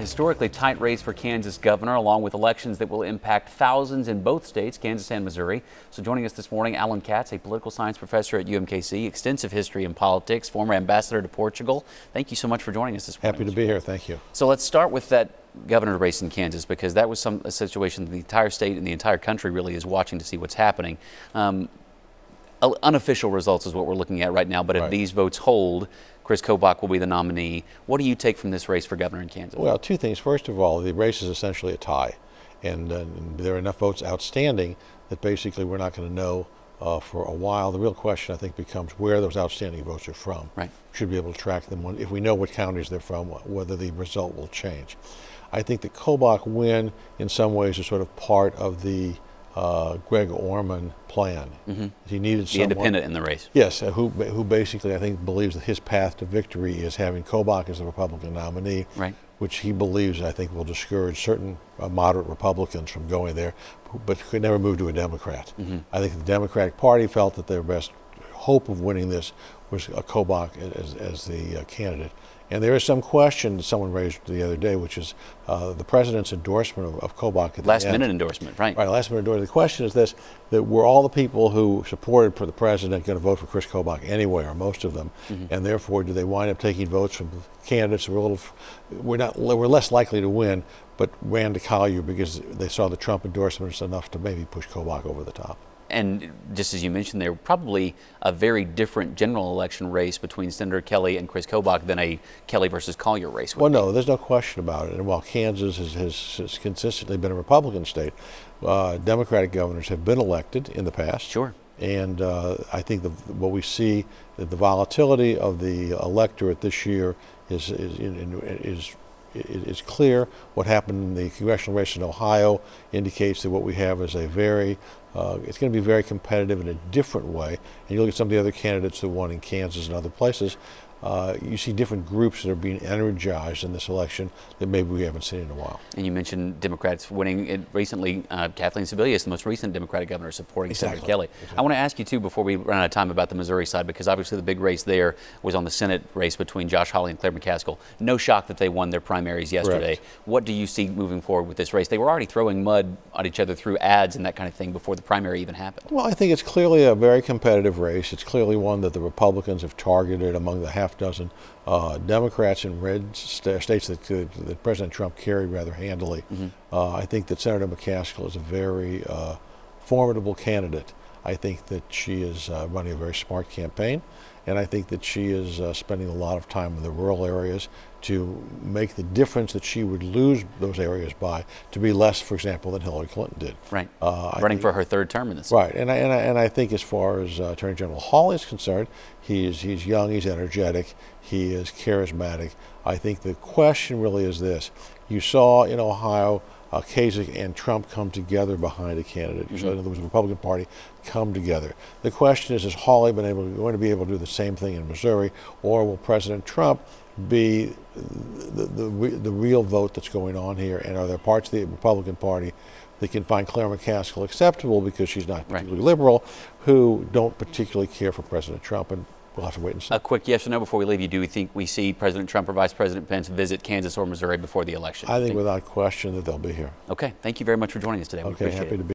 Historically tight race for Kansas governor, along with elections that will impact thousands in both states, Kansas and Missouri. So joining us this morning, Allan Katz, a political science professor at UMKC, extensive history in politics, former ambassador to Portugal. Thank you so much for joining us this morning. Happy to be here. Thank you. So let's start with that governor race in Kansas, because that was a situation that the entire state and the entire country really is watching to see what's happening. Unofficial results is what we're looking at right now, but if these votes hold, Chris Kobach will be the nominee. What do you take from this race for governor in Kansas? Well, two things. First of all, the race is essentially a tie, and there are enough votes outstanding that basically we're not going to know for a while. The real question, I think, becomes where those outstanding votes are from. Right. Should be able to track them if we know what counties they're from, whether the result will change. I think the Kobach win, in some ways, is sort of part of the Greg Orman plan. He needed someone, the independent in the race. Yes, who basically, I think, believes that his path to victory is having Kobach as the Republican nominee, which he believes, I think, will discourage certain moderate Republicans from going there, but could never move to a Democrat. I think the Democratic Party felt that their best hope of winning this was Kobach as the candidate. And there is some question that someone raised the other day, which is the president's endorsement of Kobach at the last minute endorsement, right? Right, last minute endorsement. The question is this: that were all the people who supported for the president going to vote for Chris Kobach anyway, or most of them, and therefore do they wind up taking votes from candidates who were were less likely to win, but ran to Collier because they saw the Trump endorsement as enough to maybe push Kobach over the top? And just as you mentioned, there probably a very different general election race between Senator Kelly and Chris Kobach than a Kelly versus Collier race would be. No, there's no question about it. And while Kansas has consistently been a Republican state, Democratic governors have been elected in the past. Sure. And I think what we see, that the volatility of the electorate this year is clear. What happened in the congressional race in Ohio indicates that what we have is it's going to be very competitive in a different way. And you look at some of the other candidates that won in Kansas and other places, you see different groups that are being energized in this election that maybe we haven't seen in a while. And you mentioned Democrats winning it recently. Kathleen Sebelius, the most recent Democratic governor, supporting Senator Kelly. I want to ask you, too, before we run out of time, about the Missouri side, because obviously the big race there was on the Senate race between Josh Hawley and Claire McCaskill. No shock that they won their primaries yesterday. What do you see moving forward with this race? They were already throwing mud at each other through ads and that kind of thing before the primary even happened. Well, I think it's clearly a very competitive race. It's clearly one that the Republicans have targeted among the half-dozen Democrats in red states that President Trump carried rather handily. I think that Senator McCaskill is a very formidable candidate. I think that she is running a very smart campaign, and I think that she is spending a lot of time in the rural areas to make the difference that she would lose those areas by to be less, for example, than Hillary Clinton did. Right. Running for her third term in this. Right. And I think as far as Attorney General Hawley is concerned, he's young, he's energetic, he is charismatic. I think the question really is this: you saw in Ohio Kasich and Trump come together behind a candidate. You saw, in other words, the Republican Party come together. The question is Hawley going to be able to do the same thing in Missouri, or will President Trump be the real vote that's going on here? And are there parts of the Republican Party that can find Claire McCaskill acceptable because she's not particularly liberal, who don't particularly care for President Trump? And we'll have to wait and see. A quick yes or no before we leave you. Do we think we see President Trump or Vice President Pence visit Kansas or Missouri before the election? I think without question that they'll be here. Okay. Thank you very much for joining us today. We appreciate it. Happy to be